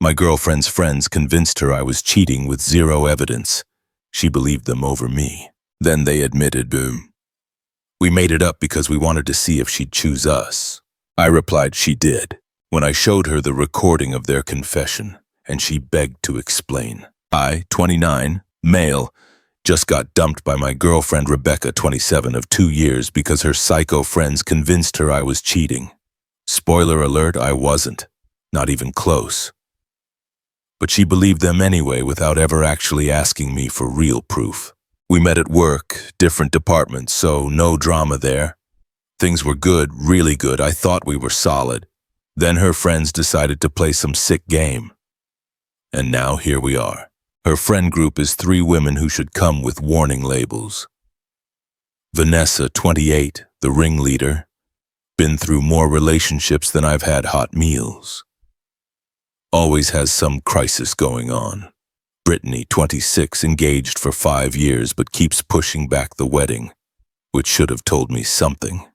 My girlfriend's friends convinced her I was cheating with zero evidence. She believed them over me. Then they admitted, we made it up because we wanted to see if she'd choose us. I replied she did, when I showed her the recording of their confession, and she begged to explain. I, 29, male, just got dumped by my girlfriend Rebecca, 27, of 2 years because her psycho friends convinced her I was cheating. Spoiler alert, I wasn't. Not even close. But she believed them anyway without ever actually asking me for real proof. We met at work, different departments, so no drama there. Things were good, really good. I thought we were solid. Then her friends decided to play some sick game. And now here we are. Her friend group is 3 women who should come with warning labels. Vanessa, 28, the ringleader. Been through more relationships than I've had hot meals. Always has some crisis going on. Brittany, 26, engaged for 5 years but keeps pushing back the wedding, which should have told me something.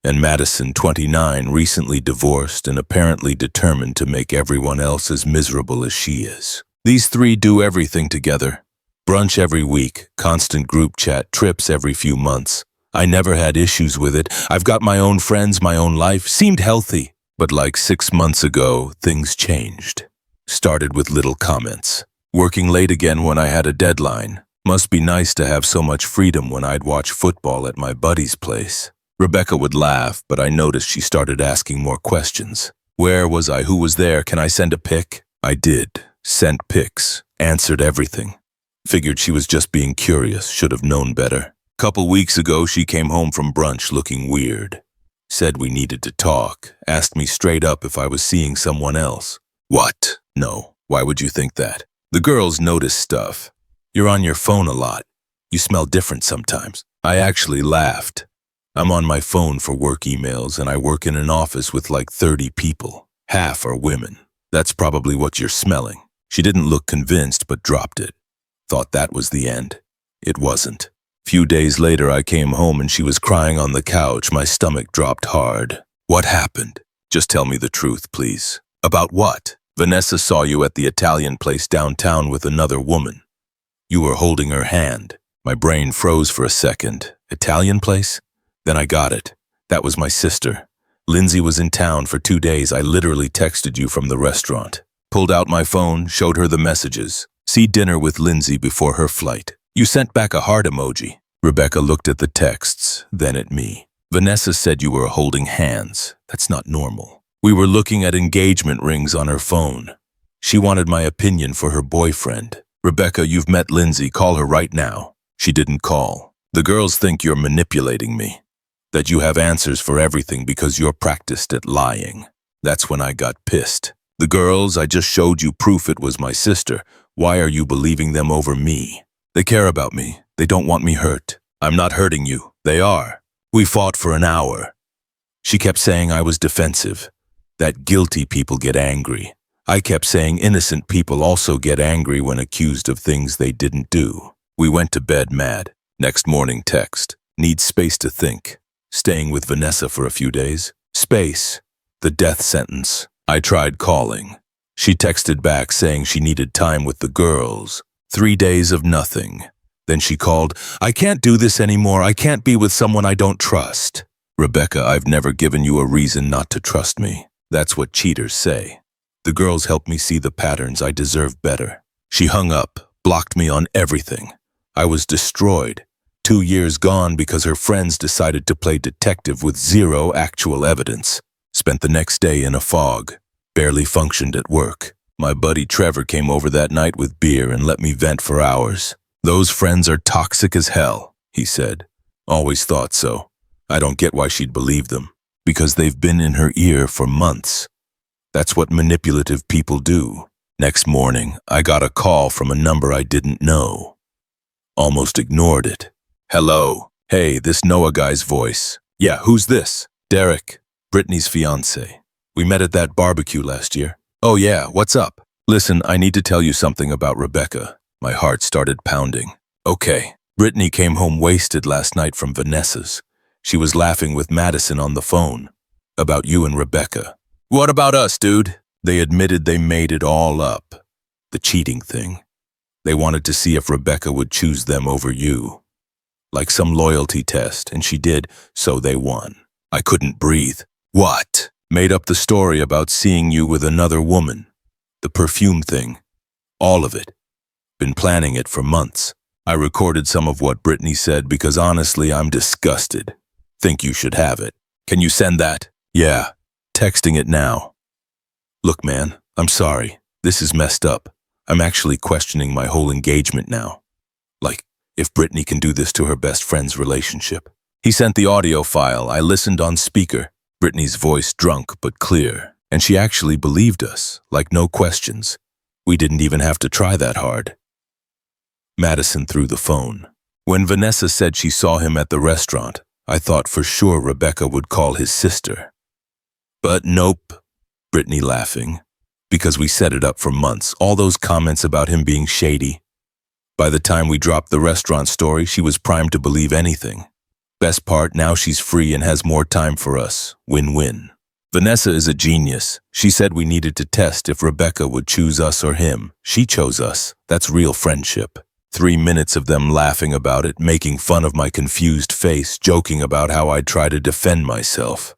And Madison, 29, recently divorced and apparently determined to make everyone else as miserable as she is. These 3 do everything together. Brunch every week, constant group chat, trips every few months. I never had issues with it. I've got my own friends, my own life, seemed healthy. But like 6 months ago, things changed. Started with little comments. Working late again when I had a deadline. Must be nice to have so much freedom when I'd watch football at my buddy's place. Rebecca would laugh, but I noticed she started asking more questions. Where was I? Who was there? Can I send a pic? I did. Sent pics. Answered everything. Figured she was just being curious. Should have known better. Couple weeks ago, she came home from brunch looking weird. Said we needed to talk. Asked me straight up if I was seeing someone else. What? No. Why would you think that? The girls notice stuff. You're on your phone a lot. You smell different sometimes. I actually laughed. I'm on my phone for work emails and I work in an office with like 30 people. Half are women. That's probably what you're smelling. She didn't look convinced but dropped it. Thought that was the end. It wasn't. Few days later I came home and she was crying on the couch. My stomach dropped hard. What happened? Just tell me the truth, please. About what? Vanessa saw you at the Italian place downtown with another woman. You were holding her hand. My brain froze for a second. Italian place? Then I got it. That was my sister. Lindsay was in town for 2 days. I literally texted you from the restaurant. Pulled out my phone, showed her the messages. See dinner with Lindsay before her flight. You sent back a heart emoji. Rebecca looked at the texts, then at me. Vanessa said you were holding hands. That's not normal. We were looking at engagement rings on her phone. She wanted my opinion for her boyfriend. Rebecca, you've met Lindsay. Call her right now. She didn't call. The girls think you're manipulating me. That you have answers for everything because you're practiced at lying. That's when I got pissed. The girls, I just showed you proof it was my sister. Why are you believing them over me? They care about me. They don't want me hurt. I'm not hurting you. They are. We fought for an hour. She kept saying I was defensive. That guilty people get angry. I kept saying innocent people also get angry when accused of things they didn't do. We went to bed mad. Next morning text. Need space to think. Staying with Vanessa for a few days. Space. The death sentence. I tried calling. She texted back saying she needed time with the girls. 3 days of nothing. Then she called, I can't do this anymore. I can't be with someone I don't trust. Rebecca, I've never given you a reason not to trust me. That's what cheaters say. The girls helped me see the patterns. I deserve better. She hung up, blocked me on everything. I was destroyed. 2 years gone because her friends decided to play detective with zero actual evidence. Spent the next day in a fog. Barely functioned at work. My buddy Trevor came over that night with beer and let me vent for hours. Those friends are toxic as hell, he said. Always thought so. I don't get why she'd believe them. Because they've been in her ear for months. That's what manipulative people do. Next morning, I got a call from a number I didn't know. Almost ignored it. Hello. Hey, this Noah guy's voice. Yeah, who's this? Derek, Brittany's fiancé. We met at that barbecue last year. Oh yeah, what's up? Listen, I need to tell you something about Rebecca. My heart started pounding. Okay, Brittany came home wasted last night from Vanessa's. She was laughing with Madison on the phone. About you and Rebecca. What about us, dude? They admitted they made it all up. The cheating thing. They wanted to see if Rebecca would choose them over you. Like some loyalty test, and she did, so they won. I couldn't breathe. What? Made up the story about seeing you with another woman. The perfume thing. All of it. Been planning it for months. I recorded some of what Brittany said because honestly, I'm disgusted. Think you should have it. Can you send that? Yeah. Texting it now. Look, man, I'm sorry. This is messed up. I'm actually questioning my whole engagement now. Like, if Brittany can do this to her best friend's relationship. He sent the audio file. I listened on speaker. Brittany's voice drunk but clear. And she actually believed us, like no questions. We didn't even have to try that hard. Madison threw the phone. When Vanessa said she saw him at the restaurant, I thought for sure Rebecca would call his sister. But nope. Brittany laughing. Because we set it up for months, all those comments about him being shady. By the time we dropped the restaurant story, she was primed to believe anything. Best part, now she's free and has more time for us. Win-win. Vanessa is a genius. She said we needed to test if Rebecca would choose us or him. She chose us. That's real friendship. 3 minutes of them laughing about it, making fun of my confused face, joking about how I'd try to defend myself.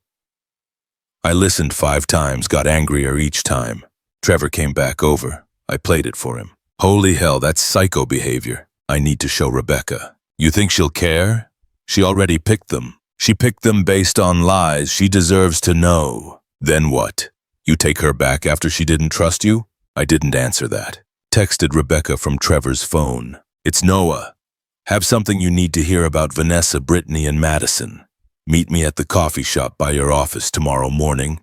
I listened 5 times, got angrier each time. Trevor came back over. I played it for him. Holy hell, that's psycho behavior. I need to show Rebecca. You think she'll care? She already picked them. She picked them based on lies. She deserves to know. Then what? You take her back after she didn't trust you? I didn't answer that. Texted Rebecca from Trevor's phone. It's Noah. Have something you need to hear about Vanessa, Brittany, and Madison. Meet me at the coffee shop by your office tomorrow morning,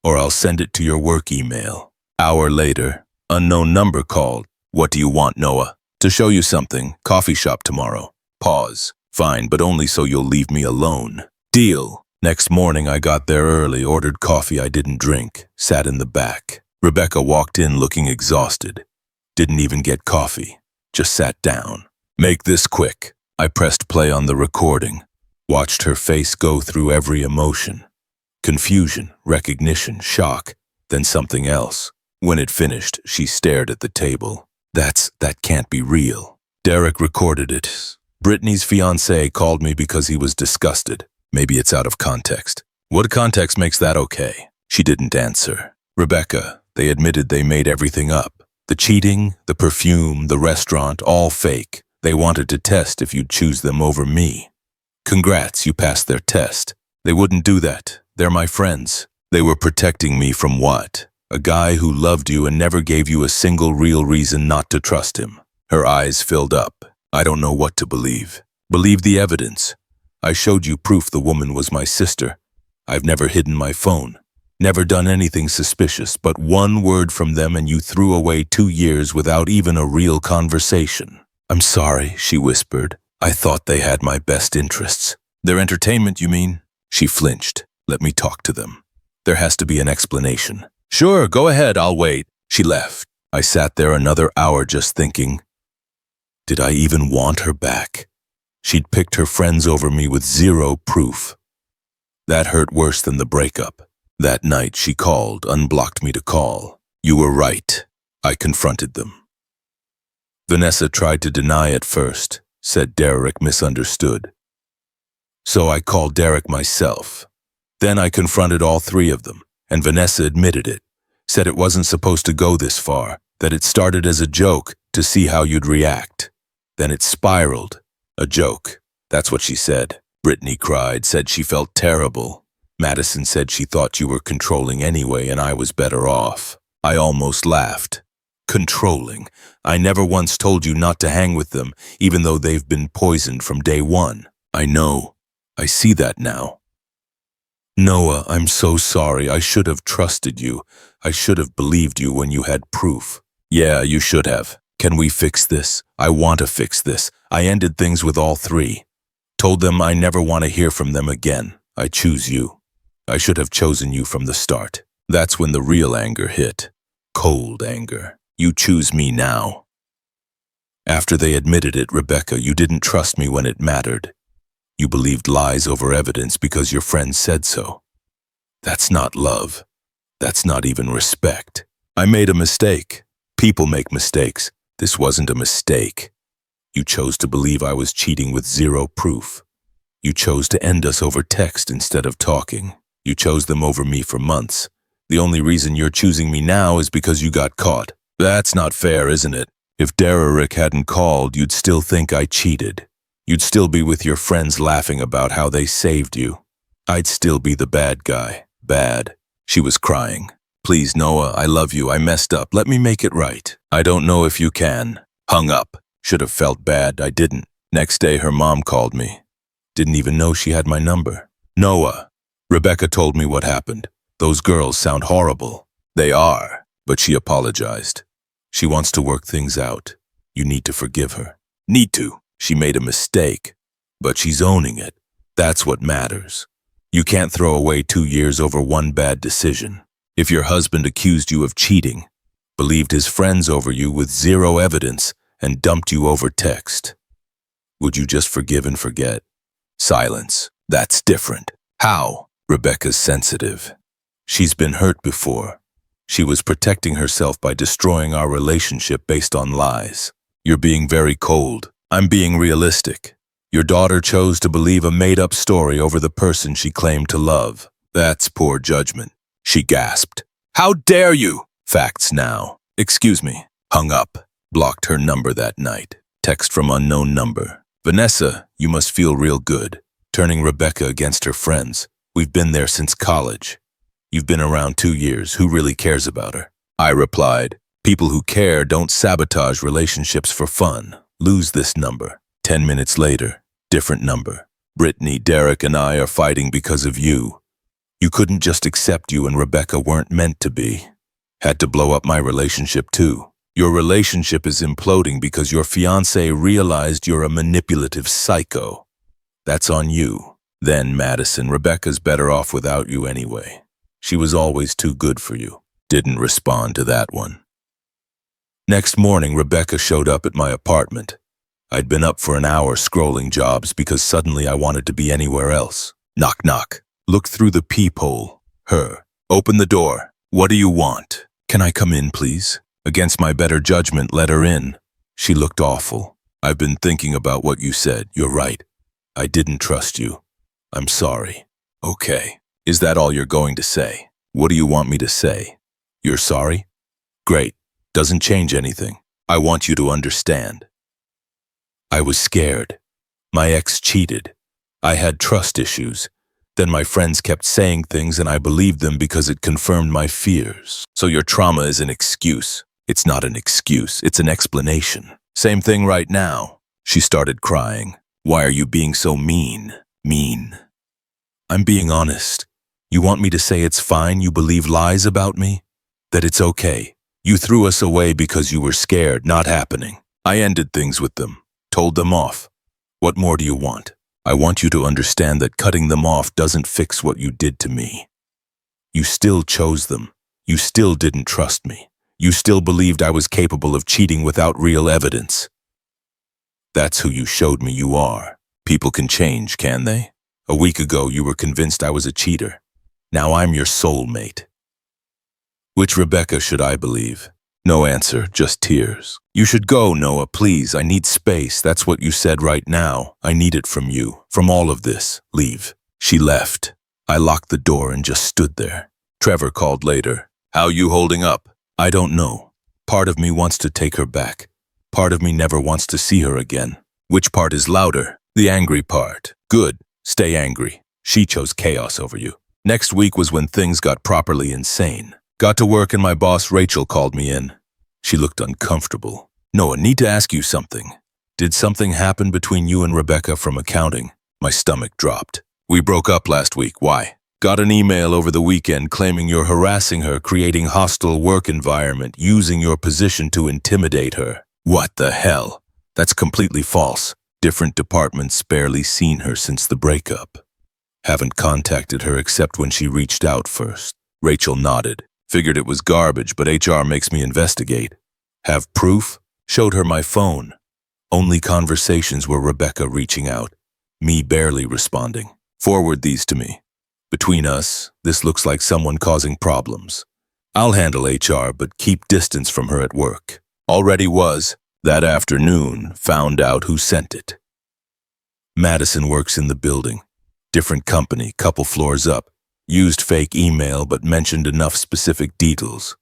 or I'll send it to your work email. Hour later, unknown number called. What do you want, Noah? To show you something. Coffee shop tomorrow. Pause. Fine, but only so you'll leave me alone. Deal. Next morning, I got there early, ordered coffee I didn't drink, sat in the back. Rebecca walked in looking exhausted. Didn't even get coffee. Just sat down. Make this quick. I pressed play on the recording. Watched her face go through every emotion. Confusion, recognition, shock, then something else. When it finished, she stared at the table. That can't be real. Derek recorded it. Brittany's fiancé called me because he was disgusted. Maybe it's out of context. What context makes that okay? She didn't answer. Rebecca, they admitted they made everything up. The cheating, the perfume, the restaurant, all fake. They wanted to test if you'd choose them over me. Congrats, you passed their test. They wouldn't do that. They're my friends. They were protecting me from what? A guy who loved you and never gave you a single real reason not to trust him. Her eyes filled up. I don't know what to believe. Believe the evidence. I showed you proof the woman was my sister. I've never hidden my phone. Never done anything suspicious, but one word from them and you threw away 2 years without even a real conversation. I'm sorry, she whispered. I thought they had my best interests. Their entertainment, you mean? She flinched. Let me talk to them. There has to be an explanation. Sure, go ahead, I'll wait. She left. I sat there another hour just thinking, did I even want her back? She'd picked her friends over me with zero proof. That hurt worse than the breakup. That night she called, unblocked me to call. You were right. I confronted them. Vanessa tried to deny at first, said Derek misunderstood. So I called Derek myself. Then I confronted all 3 of them, and Vanessa admitted it, said it wasn't supposed to go this far, that it started as a joke to see how you'd react. Then it spiraled. A joke. That's what she said. Brittany cried, said she felt terrible. Madison said she thought you were controlling anyway and I was better off. I almost laughed. Controlling. I never once told you not to hang with them, even though they've been poisoned from day one. I know. I see that now. Noah, I'm so sorry. I should have trusted you. I should have believed you when you had proof. Yeah, you should have. Can we fix this? I want to fix this. I ended things with all 3. Told them I never want to hear from them again. I choose you. I should have chosen you from the start. That's when the real anger hit. Cold anger. You choose me now. After they admitted it, Rebecca, you didn't trust me when it mattered. You believed lies over evidence because your friends said so. That's not love. That's not even respect. I made a mistake. People make mistakes. This wasn't a mistake. You chose to believe I was cheating with zero proof. You chose to end us over text instead of talking. You chose them over me for months. The only reason you're choosing me now is because you got caught. That's not fair, isn't it? If Derek hadn't called, you'd still think I cheated. You'd still be with your friends laughing about how they saved you. I'd still be the bad guy. Bad. She was crying. Please, Noah, I love you. I messed up. Let me make it right. I don't know if you can. Hung up. Should have felt bad. I didn't. Next day, her mom called me. Didn't even know she had my number. Noah. Rebecca told me what happened. Those girls sound horrible. They are. But she apologized. She wants to work things out. You need to forgive her. Need to. She made a mistake. But she's owning it. That's what matters. You can't throw away 2 years over one bad decision. If your husband accused you of cheating, believed his friends over you with zero evidence, and dumped you over text, would you just forgive and forget? Silence. That's different. How? Rebecca's sensitive. She's been hurt before. She was protecting herself by destroying our relationship based on lies. You're being very cold. I'm being realistic. Your daughter chose to believe a made-up story over the person she claimed to love. That's poor judgment. She gasped. How dare you? Facts now. Excuse me. Hung up. Blocked her number that night. Text from unknown number. Vanessa, you must feel real good. Turning Rebecca against her friends. We've been there since college. You've been around 2 years. Who really cares about her? I replied, people who care don't sabotage relationships for fun. Lose this number. 10 minutes later, different number. Brittany, Derek, and I are fighting because of you. You couldn't just accept you and Rebecca weren't meant to be. Had to blow up my relationship too. Your relationship is imploding because your fiancé realized you're a manipulative psycho. That's on you. Then, Madison, Rebecca's better off without you anyway. She was always too good for you. Didn't respond to that one. Next morning, Rebecca showed up at my apartment. I'd been up for an hour scrolling jobs because suddenly I wanted to be anywhere else. Knock, knock. Looked through the peephole. Her. Open the door. What do you want? Can I come in, please? Against my better judgment, let her in. She looked awful. I've been thinking about what you said. You're right. I didn't trust you. I'm sorry. Okay. Is that all you're going to say? What do you want me to say? You're sorry? Great. Doesn't change anything. I want you to understand. I was scared. My ex cheated. I had trust issues. Then my friends kept saying things and I believed them because it confirmed my fears. So your trauma is an excuse. It's not an excuse. It's an explanation. Same thing right now. She started crying. Why are you being so mean? Mean. I'm being honest. You want me to say it's fine you believe lies about me? That it's okay. You threw us away because you were scared, not happening. I ended things with them. Told them off. What more do you want? I want you to understand that cutting them off doesn't fix what you did to me. You still chose them. You still didn't trust me. You still believed I was capable of cheating without real evidence. That's who you showed me you are. People can change, can they? A week ago, you were convinced I was a cheater. Now I'm your soulmate. Which Rebecca should I believe? No answer, just tears. You should go, Noah, please. I need space. That's what you said right now. I need it from you, from all of this. Leave. She left. I locked the door and just stood there. Trevor called later. How you holding up? I don't know. Part of me wants to take her back. Part of me never wants to see her again. Which part is louder? The angry part. Good. Stay angry. She chose chaos over you. Next week was when things got properly insane. Got to work and my boss Rachel called me in. She looked uncomfortable. Noah, need to ask you something. Did something happen between you and Rebecca from accounting? My stomach dropped. We broke up last week. Why? Got an email over the weekend claiming you're harassing her, creating hostile work environment, using your position to intimidate her. What the hell? That's completely false. Different departments barely seen her since the breakup. Haven't contacted her except when she reached out first. Rachel nodded. Figured it was garbage, but HR makes me investigate. Have proof? Showed her my phone. Only conversations were Rebecca reaching out. Me barely responding. Forward these to me. Between us, this looks like someone causing problems. I'll handle HR, but keep distance from her at work. Already was. That afternoon, found out who sent it. Madison works in the building. Different company, couple floors up. Used fake email, but mentioned enough specific details.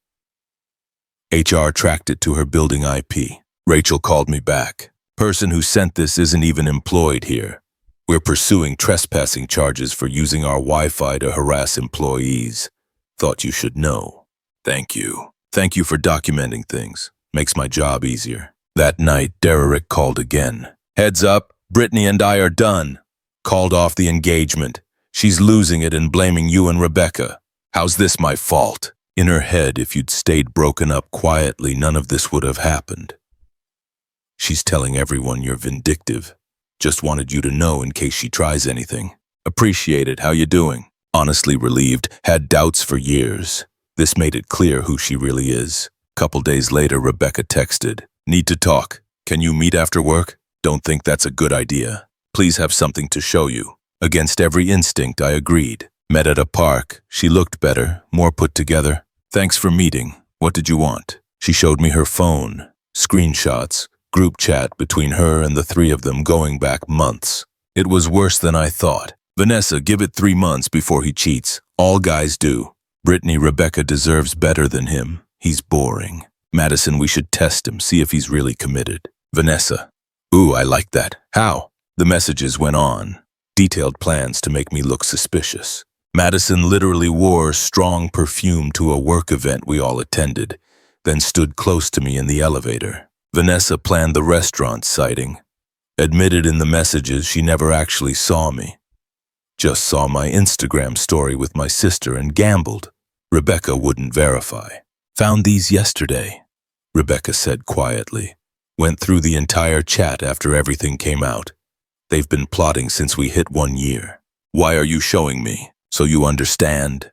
HR tracked it to her building IP. Rachel called me back. Person who sent this isn't even employed here. We're pursuing trespassing charges for using our Wi-Fi to harass employees. Thought you should know. Thank you. Thank you for documenting things. Makes my job easier. That night, Derek called again. Heads up, Brittany and I are done. Called off the engagement. She's losing it and blaming you and Rebecca. How's this my fault? In her head, if you'd stayed broken up quietly, none of this would have happened. She's telling everyone you're vindictive. Just wanted you to know in case she tries anything. Appreciate it. How you doing? Honestly relieved. Had doubts for years. This made it clear who she really is. Couple days later, Rebecca texted. Need to talk. Can you meet after work? Don't think that's a good idea. Please have something to show you. Against every instinct, I agreed. Met at a park. She looked better, more put together. Thanks for meeting. What did you want? She showed me her phone. Screenshots. Group chat between her and the three of them going back months. It was worse than I thought. Vanessa, give it 3 months before he cheats. All guys do. Brittany, Rebecca deserves better than him. He's boring. Madison, we should test him, see if he's really committed. Vanessa. Ooh, I like that. How? The messages went on. Detailed plans to make me look suspicious. Madison literally wore strong perfume to a work event we all attended, then stood close to me in the elevator. Vanessa planned the restaurant sighting. Admitted in the messages she never actually saw me. Just saw my Instagram story with my sister and gambled. Rebecca wouldn't verify. Found these yesterday, Rebecca said quietly. Went through the entire chat after everything came out. They've been plotting since we hit 1 year. Why are you showing me? So you understand?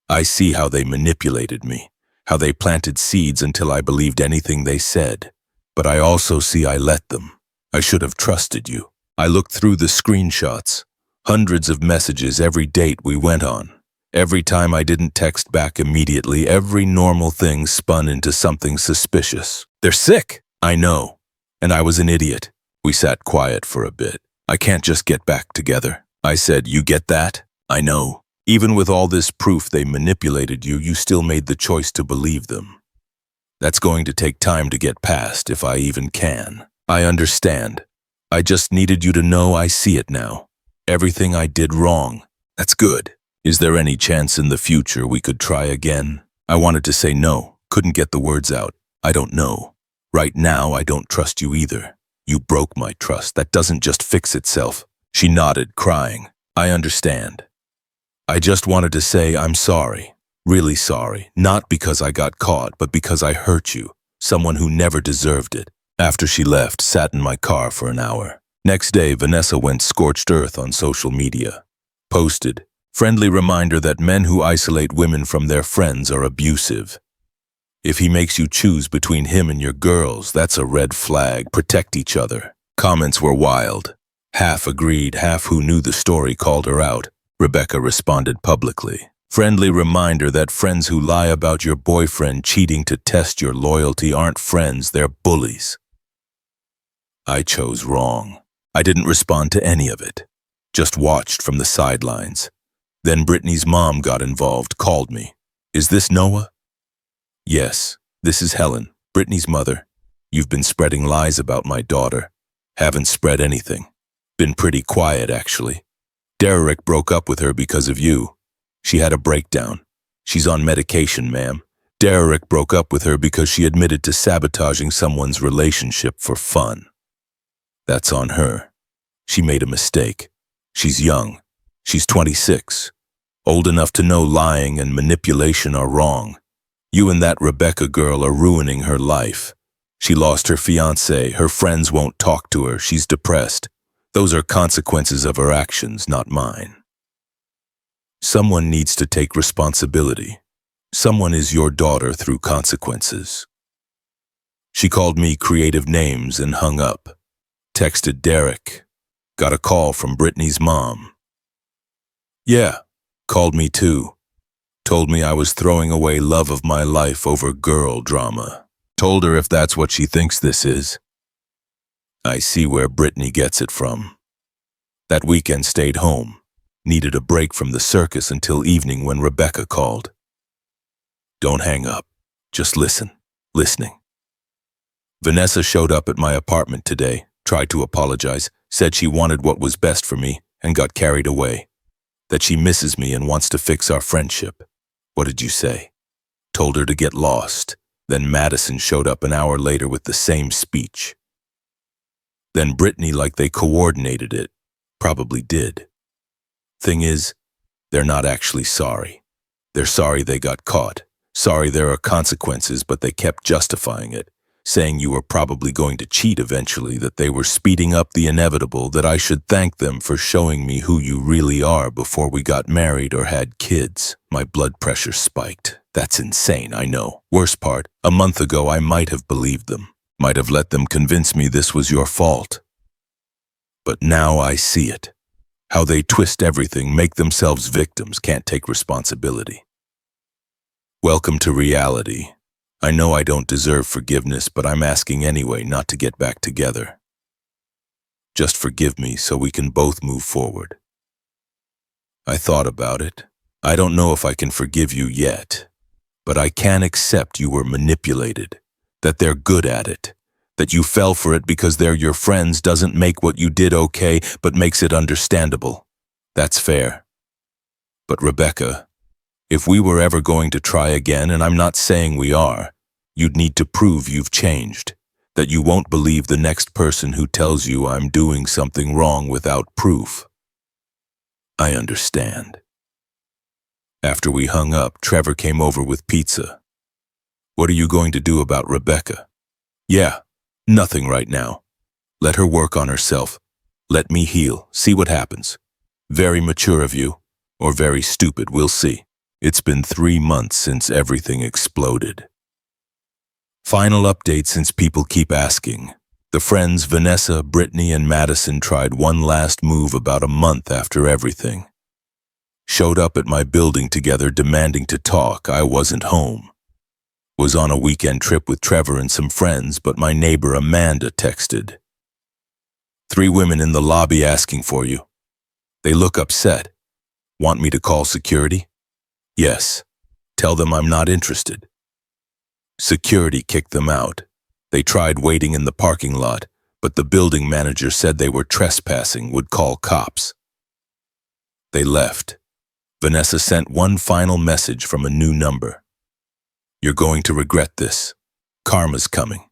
I see how they manipulated me, how they planted seeds until I believed anything they said. But I also see I let them. I should have trusted you. I looked through the screenshots. Hundreds of messages every date we went on. Every time I didn't text back immediately, every normal thing spun into something suspicious. They're sick. I know. And I was an idiot. We sat quiet for a bit. I can't just get back together. I said, you get that? I know. Even with all this proof they manipulated you, you still made the choice to believe them. That's going to take time to get past, if I even can. I understand. I just needed you to know I see it now. Everything I did wrong. That's good. Is there any chance in the future we could try again? I wanted to say no, couldn't get the words out. I don't know. Right now, I don't trust you either. You broke my trust. That doesn't just fix itself. She nodded, crying. I understand. I just wanted to say I'm sorry. Really sorry. Not because I got caught, but because I hurt you. Someone who never deserved it. After she left, sat in my car for an hour. Next day, Vanessa went scorched earth on social media. Posted, friendly reminder that men who isolate women from their friends are abusive. If he makes you choose between him and your girls, that's a red flag. Protect each other. Comments were wild. Half agreed, half who knew the story called her out. Rebecca responded publicly. Friendly reminder that friends who lie about your boyfriend cheating to test your loyalty aren't friends, they're bullies. I chose wrong. I didn't respond to any of it. Just watched from the sidelines. Then Brittany's mom got involved, called me. Is this Noah? Yes, this is Helen, Brittany's mother. You've been spreading lies about my daughter. Haven't spread anything. Been pretty quiet, actually. Derek broke up with her because of you. She had a breakdown. She's on medication, ma'am. Derek broke up with her because she admitted to sabotaging someone's relationship for fun. That's on her. She made a mistake. She's young. She's 26. Old enough to know lying and manipulation are wrong. You and that Rebecca girl are ruining her life. She lost her fiancé. Her friends won't talk to her. She's depressed. Those are consequences of her actions, not mine. Someone needs to take responsibility. Someone is your daughter through consequences. She called me creative names and hung up. Texted Derek. Got a call from Brittany's mom. Yeah, Called me too. Told me I was throwing away love of my life over girl drama. Told her if that's what she thinks this is. I see where Brittany gets it from. That weekend stayed home. Needed a break from the circus until evening when Rebecca called. Don't hang up. Just listen. Listening. Vanessa showed up at my apartment today, tried to apologize, said she wanted what was best for me, and got carried away. That she misses me and wants to fix our friendship. What did you say? Told her to get lost. Then Madison showed up an hour later with the same speech. Then Brittany, like they coordinated it, probably did. Thing is, they're not actually sorry. They're sorry they got caught. Sorry there are consequences, but they kept justifying it, saying you were probably going to cheat eventually, that they were speeding up the inevitable, that I should thank them for showing me who you really are before we got married or had kids. My blood pressure spiked. That's insane, I know. Worst part, a month ago I might have believed them. Might have let them convince me this was your fault. But now I see it. How they twist everything, make themselves victims, can't take responsibility. Welcome to reality. I know I don't deserve forgiveness, but I'm asking anyway not to get back together. Just forgive me so we can both move forward. I thought about it. I don't know if I can forgive you yet, but I can accept you were manipulated, that they're good at it, that you fell for it because they're your friends doesn't make what you did okay, but makes it understandable. That's fair. But Rebecca, if we were ever going to try again, and I'm not saying we are, you'd need to prove you've changed, that you won't believe the next person who tells you I'm doing something wrong without proof. I understand. After we hung up, Trevor came over with pizza. What are you going to do about Rebecca? Yeah, nothing right now. Let her work on herself. Let me heal, see what happens. Very mature of you, or very stupid, we'll see. It's been 3 months since everything exploded. Final update since people keep asking. The friends Vanessa, Brittany, and Madison tried one last move about a month after everything. Showed up at my building together demanding to talk. I wasn't home. Was on a weekend trip with Trevor and some friends, but my neighbor Amanda texted. 3 women in the lobby asking for you. They look upset. Want me to call security? Yes. Tell them I'm not interested. Security kicked them out. They tried waiting in the parking lot, but the building manager said they were trespassing, would call cops. They left. Vanessa sent one final message from a new number. You're going to regret this. Karma's coming.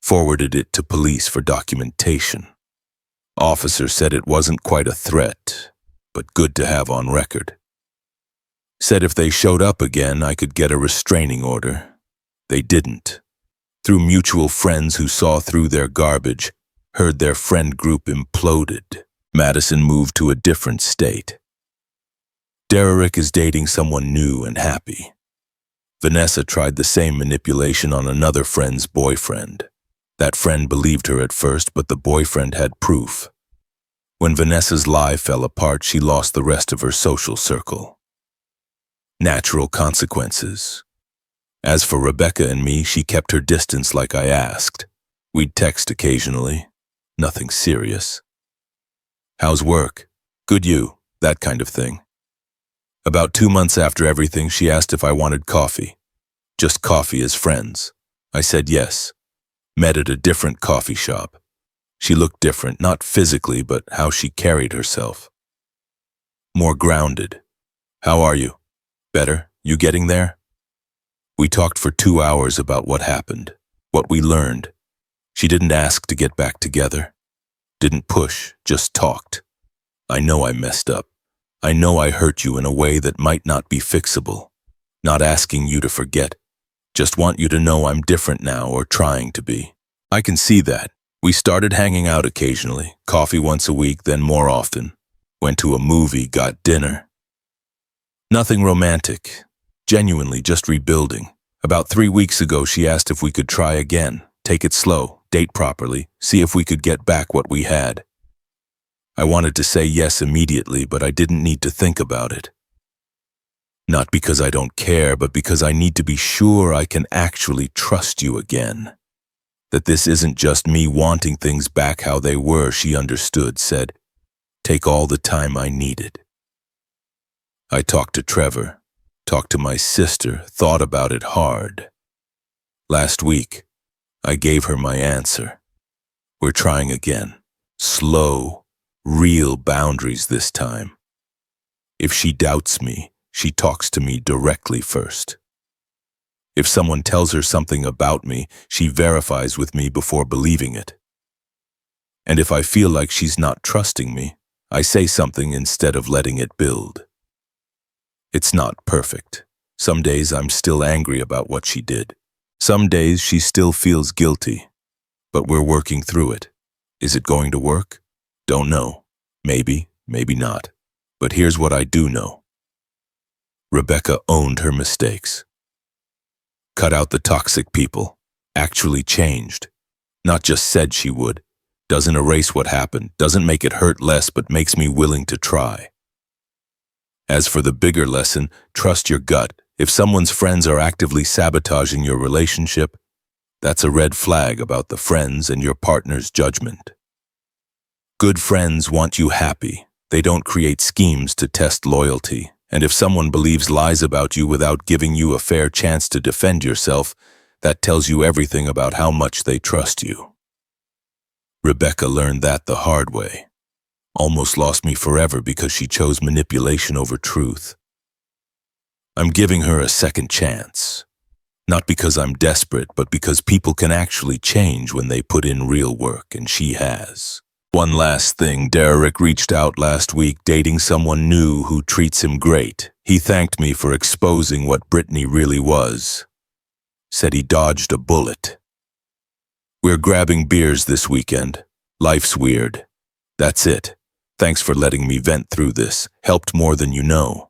Forwarded it to police for documentation. Officer said it wasn't quite a threat, but good to have on record. Said if they showed up again, I could get a restraining order. They didn't. Through mutual friends who saw through their garbage, heard their friend group imploded. Madison moved to a different state. Derek is dating someone new and happy. Vanessa tried the same manipulation on another friend's boyfriend. That friend believed her at first, but the boyfriend had proof. When Vanessa's lie fell apart, she lost the rest of her social circle. Natural consequences. As for Rebecca and me, she kept her distance like I asked. We'd text occasionally. Nothing serious. How's work? Good you, that kind of thing. About 2 months after everything, she asked if I wanted coffee. Just coffee as friends. I said yes. Met at a different coffee shop. She looked different, not physically, but how she carried herself. More grounded. How are you? Better? You getting there? We talked for 2 hours about what happened, what we learned. She didn't ask to get back together. Didn't push, just talked. I know I messed up. I know I hurt you in a way that might not be fixable. Not asking you to forget. Just want you to know I'm different now, or trying to be. I can see that. We started hanging out occasionally, coffee once a week, then more often. Went to a movie, got dinner. Nothing romantic. Genuinely just rebuilding. About 3 weeks ago, she asked if we could try again, take it slow, date properly, see if we could get back what we had. I wanted to say yes immediately, but I didn't need to think about it. Not because I don't care, but because I need to be sure I can actually trust you again. That this isn't just me wanting things back how they were, she understood, said, "Take all the time I needed." I talked to Trevor, talked to my sister, thought about it hard. Last week, I gave her my answer. We're trying again. Slow, real boundaries this time. If she doubts me, she talks to me directly first. If someone tells her something about me, she verifies with me before believing it. And if I feel like she's not trusting me, I say something instead of letting it build. It's not perfect. Some days I'm still angry about what she did. Some days she still feels guilty. But we're working through it. Is it going to work? Don't know. Maybe, maybe not. But here's what I do know. Rebecca owned her mistakes. Cut out the toxic people. Actually changed. Not just said she would. Doesn't erase what happened. Doesn't make it hurt less, but makes me willing to try. As for the bigger lesson, trust your gut. If someone's friends are actively sabotaging your relationship, that's a red flag about the friends and your partner's judgment. Good friends want you happy. They don't create schemes to test loyalty. And if someone believes lies about you without giving you a fair chance to defend yourself, that tells you everything about how much they trust you. Rebecca learned that the hard way. Almost lost me forever because she chose manipulation over truth. I'm giving her a second chance. Not because I'm desperate, but because people can actually change when they put in real work, and she has. One last thing, Derek reached out last week dating someone new who treats him great. He thanked me for exposing what Brittany really was. Said he dodged a bullet. We're grabbing beers this weekend. Life's weird. That's it. Thanks for letting me vent through this. Helped more than you know.